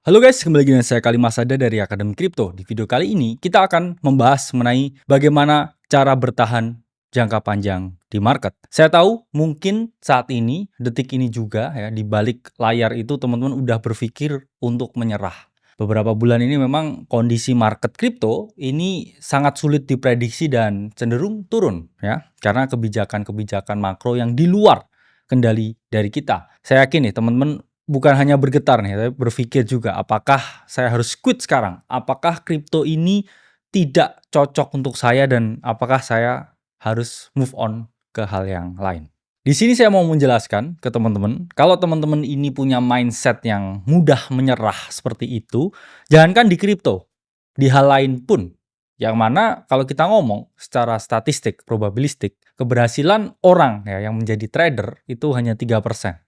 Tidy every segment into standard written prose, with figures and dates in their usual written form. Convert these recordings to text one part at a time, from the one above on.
Halo guys, kembali lagi dengan saya Kali Masada dari Akademi Kripto. Di video kali ini kita akan membahas mengenai bagaimana cara bertahan jangka panjang di market. Saya tahu mungkin saat ini, detik ini juga ya, di balik layar itu teman-teman udah berpikir untuk menyerah. Beberapa bulan ini memang kondisi market kripto ini sangat sulit diprediksi dan cenderung turun ya, karena kebijakan-kebijakan makro yang di luar kendali dari kita. Saya yakin nih teman-teman bukan hanya bergetar nih, tapi berpikir juga, apakah saya harus quit sekarang? Apakah kripto ini tidak cocok untuk saya dan apakah saya harus move on ke hal yang lain? Di sini saya mau menjelaskan ke teman-teman, kalau teman-teman ini punya mindset yang mudah menyerah seperti itu, jangankan di kripto, di hal lain pun, yang mana kalau kita ngomong secara statistik, probabilistik, keberhasilan orang ya yang menjadi trader itu hanya 3%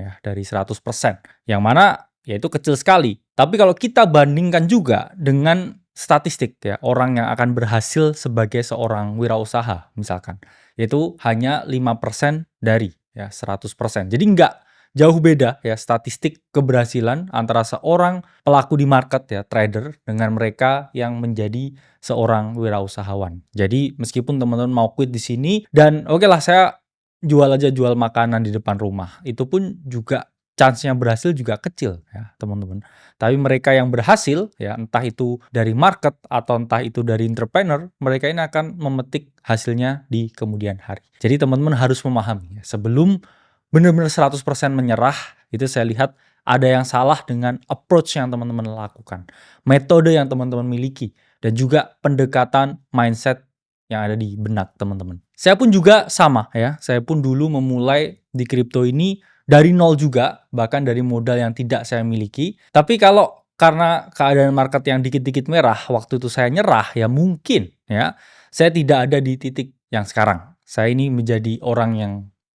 ya dari 100%. Yang mana ya itu kecil sekali. Tapi kalau kita bandingkan juga dengan statistik ya, orang yang akan berhasil sebagai seorang wirausaha misalkan, yaitu hanya 5% dari ya 100%. Jadi nggak jauh beda ya statistik keberhasilan antara seorang pelaku di market ya, trader, dengan mereka yang menjadi seorang wirausahawan. Jadi meskipun teman-teman mau quit di sini dan oke lah saya jual makanan di depan rumah, itu pun juga chance-nya berhasil juga kecil ya teman-teman. Tapi mereka yang berhasil ya entah itu dari market atau entah itu dari entrepreneur, mereka ini akan memetik hasilnya di kemudian hari. Jadi teman-teman harus memahami ya, sebelum benar-benar 100% menyerah, itu saya lihat ada yang salah dengan approach yang teman-teman lakukan, metode yang teman-teman miliki, dan juga pendekatan mindset yang ada di benak teman-teman. Saya pun juga sama ya, saya pun dulu memulai di kripto ini dari nol juga, bahkan dari modal yang tidak saya miliki. Tapi kalau karena keadaan market yang dikit-dikit merah, waktu itu saya nyerah, ya mungkin ya, saya tidak ada di titik yang sekarang. Saya ini menjadi orang yang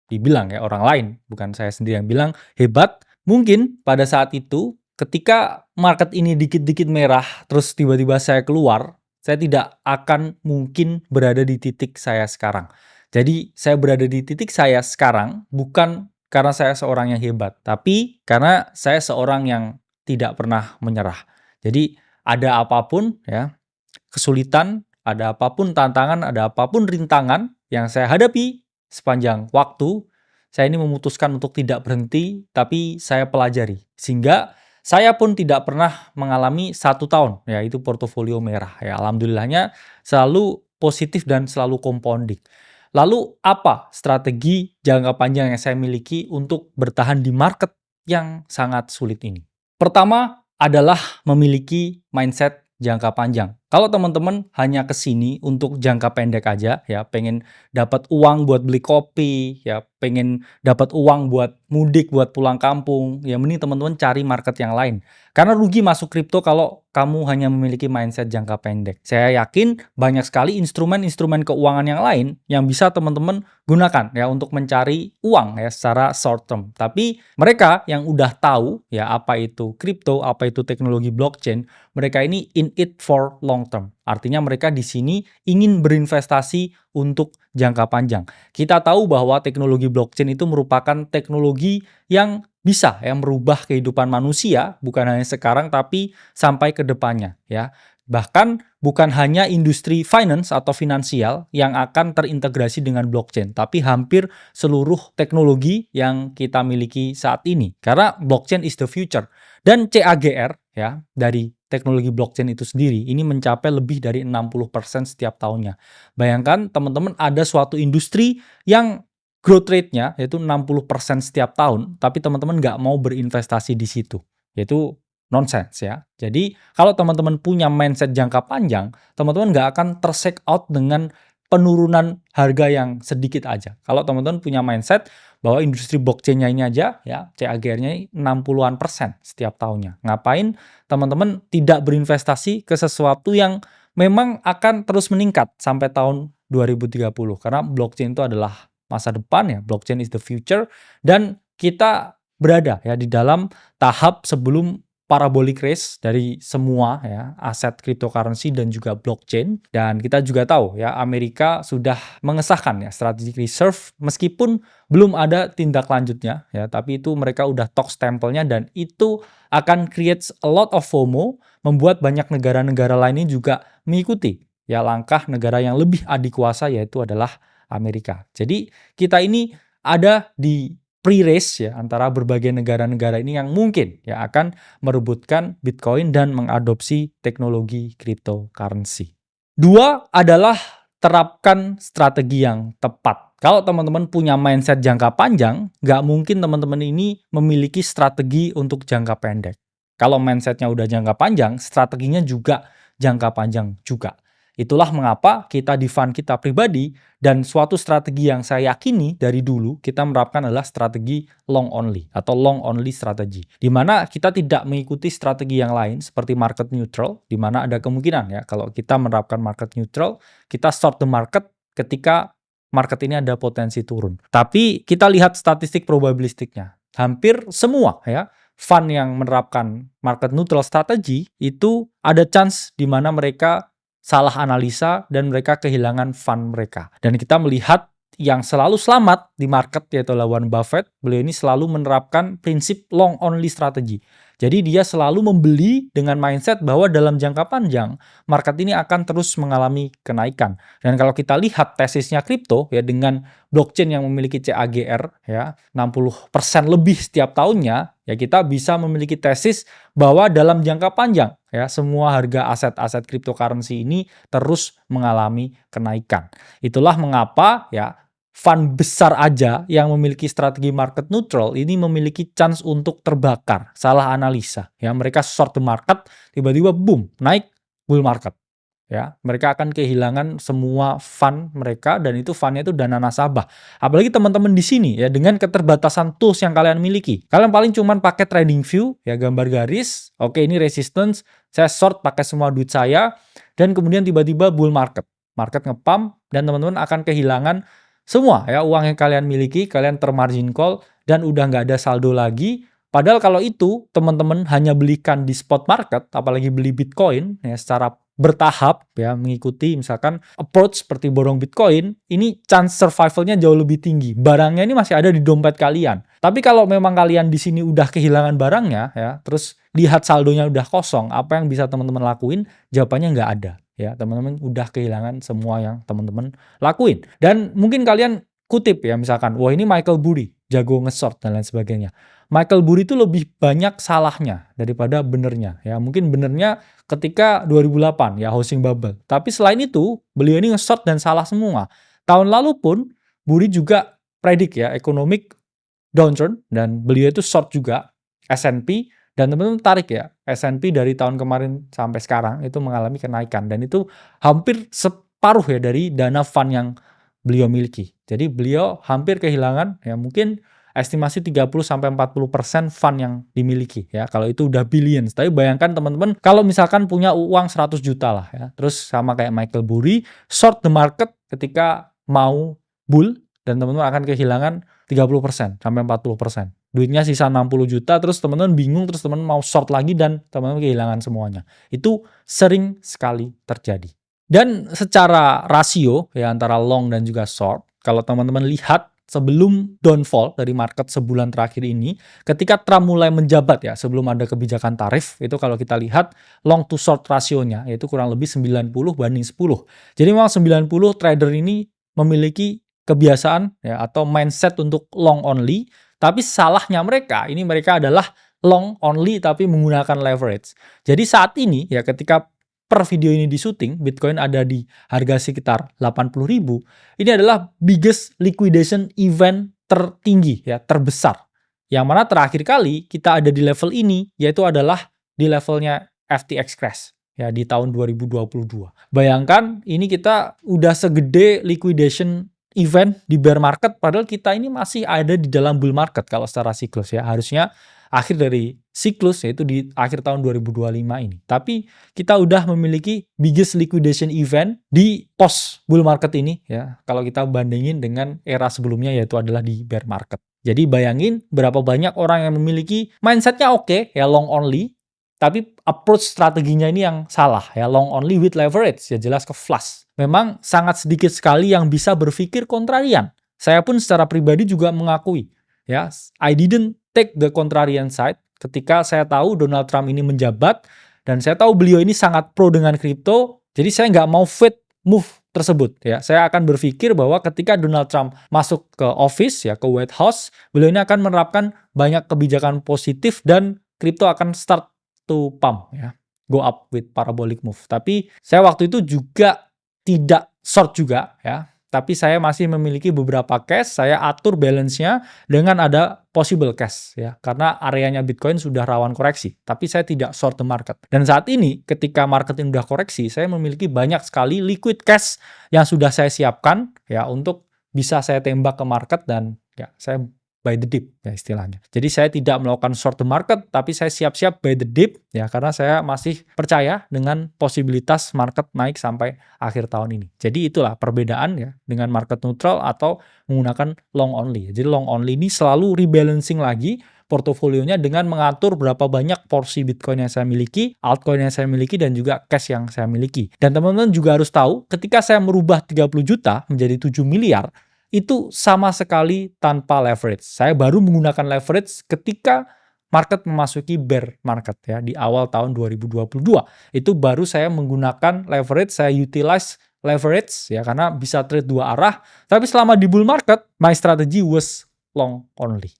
dibilang ya orang lain, bukan saya sendiri yang bilang hebat. Mungkin pada saat itu ketika market ini dikit-dikit merah terus tiba-tiba saya keluar, saya tidak akan mungkin berada di titik saya sekarang. Jadi saya berada di titik saya sekarang bukan karena saya seorang yang hebat, tapi karena saya seorang yang tidak pernah menyerah. Jadi ada apapun ya, kesulitan, ada apapun tantangan, ada apapun rintangan yang saya hadapi sepanjang waktu, saya ini memutuskan untuk tidak berhenti, tapi saya pelajari. Sehingga saya pun tidak pernah mengalami 1 tahun, yaitu portofolio merah. Ya, alhamdulillahnya selalu positif dan selalu compounding. Lalu apa strategi jangka panjang yang saya miliki untuk bertahan di market yang sangat sulit ini? Pertama adalah memiliki mindset jangka panjang. Kalau teman-teman hanya ke sini untuk jangka pendek aja ya, pengen dapat uang buat beli kopi, ya pengen dapat uang buat mudik, buat pulang kampung, ya mending teman-teman cari market yang lain. Karena rugi masuk kripto kalau kamu hanya memiliki mindset jangka pendek. Saya yakin banyak sekali instrumen-instrumen keuangan yang lain yang bisa teman-teman gunakan ya untuk mencari uang ya secara short term. Tapi mereka yang udah tahu ya apa itu kripto, apa itu teknologi blockchain, mereka ini in it for long term. Artinya mereka di sini ingin berinvestasi untuk jangka panjang. Kita tahu bahwa teknologi blockchain itu merupakan teknologi yang bisa ya merubah kehidupan manusia bukan hanya sekarang tapi sampai ke depannya ya. Bahkan bukan hanya industri finance atau finansial yang akan terintegrasi dengan blockchain, tapi hampir seluruh teknologi yang kita miliki saat ini. Karena blockchain is the future. Dan CAGR ya dari teknologi blockchain itu sendiri ini mencapai lebih dari 60% setiap tahunnya. Bayangkan teman-teman ada suatu industri yang growth rate-nya yaitu 60% setiap tahun, tapi teman-teman nggak mau berinvestasi di situ. Yaitu nonsense ya. Jadi kalau teman-teman punya mindset jangka panjang, teman-teman nggak akan tersek out dengan penurunan harga yang sedikit aja. Kalau teman-teman punya mindset bahwa industri blockchain-nya ini aja ya CAGR-nya 60-an% setiap tahunnya. Ngapain teman-teman tidak berinvestasi ke sesuatu yang memang akan terus meningkat sampai tahun 2030 karena blockchain itu adalah masa depan ya, blockchain is the future dan kita berada ya di dalam tahap sebelum parabolic race dari semua ya aset cryptocurrency dan juga blockchain. Dan kita juga tahu ya Amerika sudah mengesahkan ya strategic reserve meskipun belum ada tindak lanjutnya ya, tapi itu mereka udah talk stempelnya dan itu akan creates a lot of FOMO, membuat banyak negara-negara lainnya juga mengikuti ya langkah negara yang lebih adikuasa, yaitu adalah Amerika. Jadi kita ini ada di pre-race ya antara berbagai negara-negara ini yang mungkin ya akan merebutkan Bitcoin dan mengadopsi teknologi cryptocurrency. Dua adalah terapkan strategi yang tepat. Kalau teman-teman punya mindset jangka panjang, nggak mungkin teman-teman ini memiliki strategi untuk jangka pendek. Kalau mindsetnya udah jangka panjang, strateginya juga jangka panjang juga. Itulah mengapa kita di fund kita pribadi dan suatu strategi yang saya yakini dari dulu kita menerapkan adalah strategi long only atau long only strategi. Di mana kita tidak mengikuti strategi yang lain seperti market neutral, di mana ada kemungkinan ya kalau kita menerapkan market neutral, kita short the market ketika market ini ada potensi turun. Tapi kita lihat statistik probabilistiknya. Hampir semua ya fund yang menerapkan market neutral strategi itu ada chance di mana mereka salah analisa dan mereka kehilangan fund mereka. Dan kita melihat yang selalu selamat di market yaitu Warren Buffett. Beliau ini selalu menerapkan prinsip long only strategi. Jadi dia selalu membeli dengan mindset bahwa dalam jangka panjang market ini akan terus mengalami kenaikan. Dan kalau kita lihat tesisnya kripto ya dengan blockchain yang memiliki CAGR ya 60% lebih setiap tahunnya, ya kita bisa memiliki tesis bahwa dalam jangka panjang ya semua harga aset-aset cryptocurrency ini terus mengalami kenaikan. Itulah mengapa ya fund besar aja yang memiliki strategi market neutral ini memiliki chance untuk terbakar, salah analisa. Ya, mereka short the market, tiba-tiba boom, naik bull market. Ya, mereka akan kehilangan semua fund mereka dan itu fundnya itu dana nasabah. Apalagi teman-teman di sini ya dengan keterbatasan tools yang kalian miliki. Kalian paling cuman pakai trading view ya gambar garis. Oke, ini resistance, saya short pakai semua duit saya dan kemudian tiba-tiba bull market. Market nge-pump dan teman-teman akan kehilangan semua ya uang yang kalian miliki, kalian termargin call dan udah nggak ada saldo lagi. Padahal kalau itu teman-teman hanya belikan di spot market, apalagi beli Bitcoin ya secara bertahap ya mengikuti misalkan approach seperti borong Bitcoin, ini chance survivalnya jauh lebih tinggi. Barangnya ini masih ada di dompet kalian. Tapi kalau memang kalian di sini udah kehilangan barangnya ya, terus lihat saldonya udah kosong, apa yang bisa teman-teman lakuin? Jawabannya nggak ada. Ya, teman-teman udah kehilangan semua yang teman-teman lakuin. Dan mungkin kalian kutip ya misalkan, wah ini Michael Burry, jago nge-short dan lain sebagainya. Michael Burry itu lebih banyak salahnya daripada benernya. Ya, mungkin benernya ketika 2008 ya housing bubble. Tapi selain itu, beliau ini nge-short dan salah semua. Tahun lalu pun Burry juga predik ya economic downturn dan beliau itu short juga S&P. Dan teman-teman tarik ya, S&P dari tahun kemarin sampai sekarang itu mengalami kenaikan. Dan itu hampir separuh ya dari dana fund yang beliau miliki. Jadi beliau hampir kehilangan ya mungkin estimasi 30-40% fund yang dimiliki ya. Kalau itu udah billions. Tapi bayangkan teman-teman kalau misalkan punya uang 100 juta lah ya. Terus sama kayak Michael Burry, short the market ketika mau bull dan teman-teman akan kehilangan 30% sampai 40%. Duitnya sisa 60 juta, terus teman-teman bingung, terus teman-teman mau short lagi dan teman-teman kehilangan semuanya. Itu sering sekali terjadi. Dan secara rasio ya antara long dan juga short, kalau teman-teman lihat sebelum downfall dari market sebulan terakhir ini, ketika Trump mulai menjabat ya sebelum ada kebijakan tarif, itu kalau kita lihat long to short rasionya yaitu kurang lebih 90 banding 10. Jadi memang 90 trader ini memiliki kebiasaan ya atau mindset untuk long only. Tapi salahnya mereka adalah long only tapi menggunakan leverage. Jadi saat ini ya ketika per video ini di syuting, Bitcoin ada di harga sekitar 80.000. Ini adalah biggest liquidation event tertinggi ya, terbesar. Yang mana terakhir kali kita ada di level ini yaitu adalah di levelnya FTX crash ya di tahun 2022. Bayangkan ini kita udah segede liquidation event di bear market padahal kita ini masih ada di dalam bull market kalau secara siklus ya. Harusnya akhir dari siklus yaitu di akhir tahun 2025 ini. Tapi kita udah memiliki biggest liquidation event di post bull market ini ya. Kalau kita bandingin dengan era sebelumnya yaitu adalah di bear market. Jadi bayangin berapa banyak orang yang memiliki mindsetnya oke ya long only. Tapi approach strateginya ini yang salah ya, long only with leverage ya jelas ke flush. Memang sangat sedikit sekali yang bisa berpikir kontrarian. Saya pun secara pribadi juga mengakui ya, I didn't take the contrarian side ketika saya tahu Donald Trump ini menjabat dan saya tahu beliau ini sangat pro dengan kripto, jadi saya nggak mau fit move tersebut ya. Saya akan berpikir bahwa ketika Donald Trump masuk ke office ya, ke White House, beliau ini akan menerapkan banyak kebijakan positif dan kripto akan start to pump ya, go up with parabolic move. Tapi saya waktu itu juga tidak short juga ya. Tapi saya masih memiliki beberapa cash, saya atur balance-nya dengan ada possible cash ya. Karena areanya Bitcoin sudah rawan koreksi, tapi saya tidak short the market. Dan saat ini ketika market ini sudah koreksi, saya memiliki banyak sekali liquid cash yang sudah saya siapkan ya untuk bisa saya tembak ke market dan ya saya buy the dip ya istilahnya. Jadi saya tidak melakukan short the market, tapi saya siap-siap buy the dip ya karena saya masih percaya dengan posibilitas market naik sampai akhir tahun ini. Jadi itulah perbedaan ya dengan market neutral atau menggunakan long only. Jadi long only ini selalu rebalancing lagi portofolionya dengan mengatur berapa banyak porsi Bitcoin yang saya miliki, altcoin yang saya miliki, dan juga cash yang saya miliki. Dan teman-teman juga harus tahu, ketika saya merubah 30 juta menjadi 7 miliar, itu sama sekali tanpa leverage. Saya baru menggunakan leverage ketika market memasuki bear market ya di awal tahun 2022. Itu baru saya menggunakan leverage, saya utilize leverage ya karena bisa trade dua arah. Tapi selama di bull market, my strategy was long only.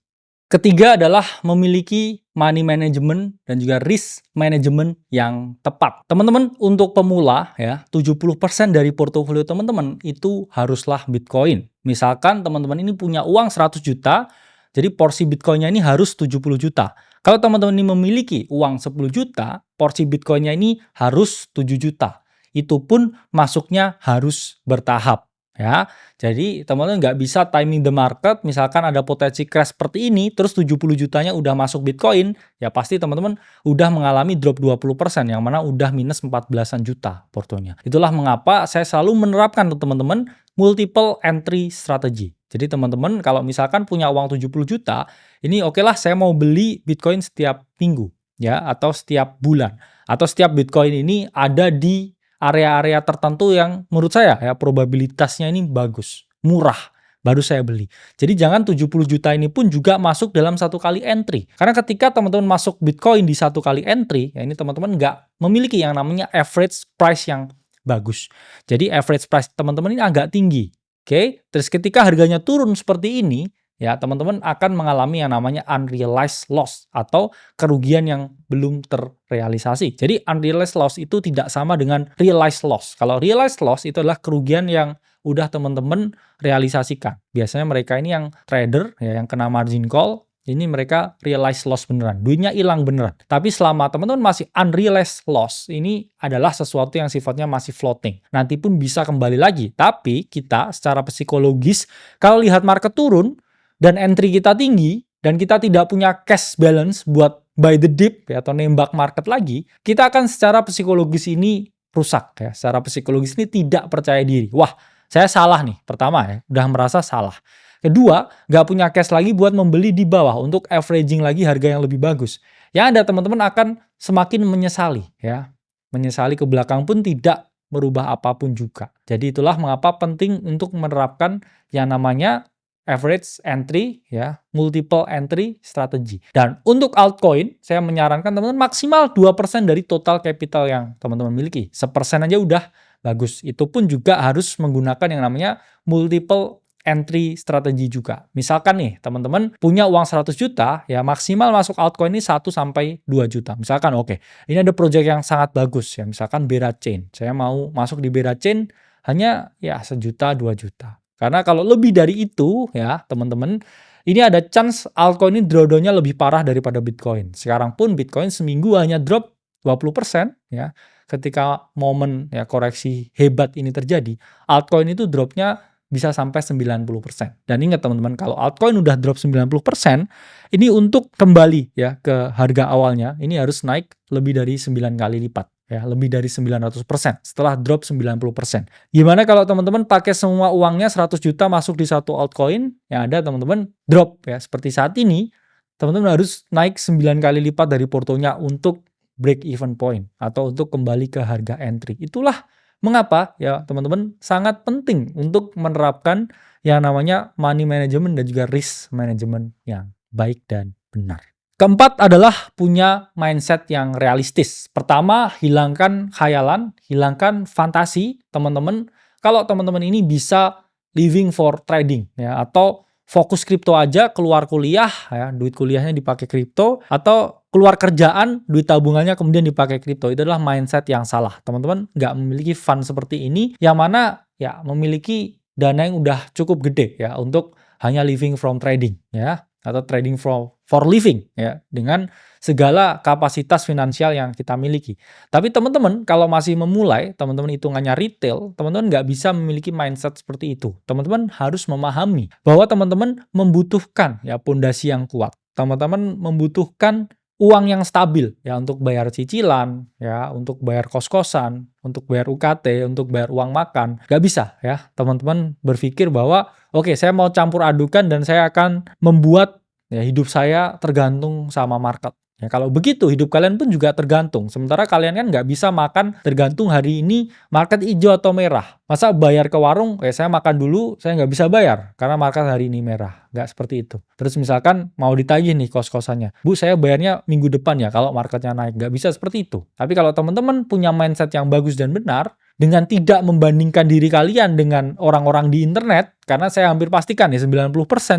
Ketiga adalah memiliki money management dan juga risk management yang tepat. Teman-teman, untuk pemula ya, 70% dari portofolio teman-teman itu haruslah Bitcoin. Misalkan teman-teman ini punya uang 100 juta, jadi porsi Bitcoinnya ini harus 70 juta. Kalau teman-teman ini memiliki uang 10 juta, porsi Bitcoinnya ini harus 7 juta. Itu pun masuknya harus bertahap. Ya, jadi teman-teman nggak bisa timing the market, misalkan ada potensi crash seperti ini, terus 70 jutanya udah masuk Bitcoin, ya pasti teman-teman udah mengalami drop 20%, yang mana udah minus 14-an juta portonya. Itulah mengapa saya selalu menerapkan untuk teman-teman multiple entry strategy. Jadi teman-teman kalau misalkan punya uang 70 juta, ini oke lah saya mau beli Bitcoin setiap minggu, ya, atau setiap bulan. Atau setiap Bitcoin ini ada di area-area tertentu yang menurut saya ya probabilitasnya ini bagus, murah, baru saya beli. Jadi jangan 70 juta ini pun juga masuk dalam satu kali entry. Karena ketika teman-teman masuk Bitcoin di satu kali entry, ya ini teman-teman nggak memiliki yang namanya average price yang bagus. Jadi average price teman-teman ini agak tinggi. Oke, terus ketika harganya turun seperti ini, ya teman-teman akan mengalami yang namanya unrealized loss atau kerugian yang belum terrealisasi. Jadi unrealized loss itu tidak sama dengan realized loss. Kalau realized loss itu adalah kerugian yang udah teman-teman realisasikan. Biasanya mereka ini yang trader ya yang kena margin call, ini mereka realized loss beneran, duitnya hilang beneran. Tapi selama teman-teman masih unrealized loss, ini adalah sesuatu yang sifatnya masih floating. Nanti pun bisa kembali lagi. Tapi kita secara psikologis, kalau lihat market turun, dan entry kita tinggi, dan kita tidak punya cash balance buat buy the dip ya, atau nembak market lagi, kita akan secara psikologis ini rusak ya. Secara psikologis ini tidak percaya diri. Wah, saya salah nih. Pertama ya, udah merasa salah. Kedua, nggak punya cash lagi buat membeli di bawah untuk averaging lagi harga yang lebih bagus. Yang ada teman-teman akan semakin menyesali ya. Menyesali ke belakang pun tidak merubah apapun juga. Jadi itulah mengapa penting untuk menerapkan yang namanya average entry ya, multiple entry strategi. Dan untuk altcoin, saya menyarankan teman-teman maksimal 2% dari total capital yang teman-teman miliki. 1% aja udah bagus. Itu pun juga harus menggunakan yang namanya multiple entry strategi juga. Misalkan nih, teman-teman punya uang 100 juta, ya maksimal masuk altcoin ini 1 sampai 2 juta. Misalkan oke, ini ada project yang sangat bagus ya, misalkan Bera Chain. Saya mau masuk di Bera Chain hanya ya 1 juta, 2 juta. Karena kalau lebih dari itu ya teman-teman, ini ada chance altcoin ini drawdown-nya lebih parah daripada Bitcoin. Sekarang pun Bitcoin seminggu hanya drop 20% ya. Ketika momen ya koreksi hebat ini terjadi, altcoin itu dropnya bisa sampai 90%. Dan ingat teman-teman, kalau altcoin udah drop 90%, ini untuk kembali ya ke harga awalnya, ini harus naik lebih dari 9 kali lipat. Ya, lebih dari 900% setelah drop 90%. Gimana kalau teman-teman pakai semua uangnya 100 juta masuk di satu altcoin, yang ada teman-teman drop ya. Seperti saat ini, teman-teman harus naik 9 kali lipat dari portonya untuk break even point atau untuk kembali ke harga entry. Itulah mengapa ya teman-teman sangat penting untuk menerapkan yang namanya money management dan juga risk management yang baik dan benar. Keempat adalah punya mindset yang realistis. Pertama, hilangkan khayalan, hilangkan fantasi teman-teman. Kalau teman-teman ini bisa living for trading ya, atau fokus kripto aja, keluar kuliah ya, duit kuliahnya dipakai kripto, atau keluar kerjaan, duit tabungannya kemudian dipakai kripto. Itu adalah mindset yang salah. Teman-teman nggak memiliki fund seperti ini, yang mana ya memiliki dana yang udah cukup gede ya untuk hanya living from trading ya, atau trading for living ya, dengan segala kapasitas finansial yang kita miliki. Tapi teman-teman kalau masih memulai, teman-teman hitungannya retail, teman-teman nggak bisa memiliki mindset seperti itu. Teman-teman harus memahami bahwa teman-teman membutuhkan ya pondasi yang kuat. Teman-teman membutuhkan uang yang stabil ya untuk bayar cicilan, ya untuk bayar kos-kosan, untuk bayar UKT, untuk bayar uang makan. Nggak bisa ya teman-teman berpikir bahwa oke, saya mau campur adukan dan saya akan membuat ya hidup saya tergantung sama market. Ya, kalau begitu hidup kalian pun juga tergantung. Sementara kalian kan nggak bisa makan tergantung hari ini market hijau atau merah. Masa bayar ke warung, saya makan dulu, saya nggak bisa bayar karena market hari ini merah. Nggak seperti itu. Terus misalkan mau ditagih nih kos-kosannya. Bu, saya bayarnya minggu depan ya kalau marketnya naik. Nggak bisa seperti itu. Tapi kalau teman-teman punya mindset yang bagus dan benar, dengan tidak membandingkan diri kalian dengan orang-orang di internet, karena saya hampir pastikan ya 90%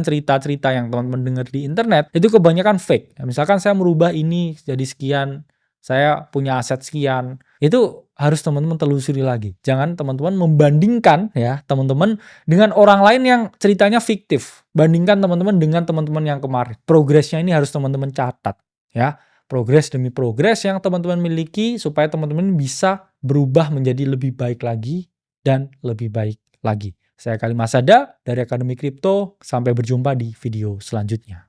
cerita-cerita yang teman-teman dengar di internet itu kebanyakan fake. Ya, misalkan saya merubah ini jadi sekian, saya punya aset sekian, itu harus teman-teman telusuri lagi. Jangan teman-teman membandingkan ya teman-teman dengan orang lain yang ceritanya fiktif. Bandingkan teman-teman dengan teman-teman yang kemarin. Progresnya ini harus teman-teman catat ya. Progres demi progres yang teman-teman miliki supaya teman-teman bisa berubah menjadi lebih baik lagi dan lebih baik lagi. Saya Khalid Masada dari Akademi Kripto. Sampai berjumpa di video selanjutnya.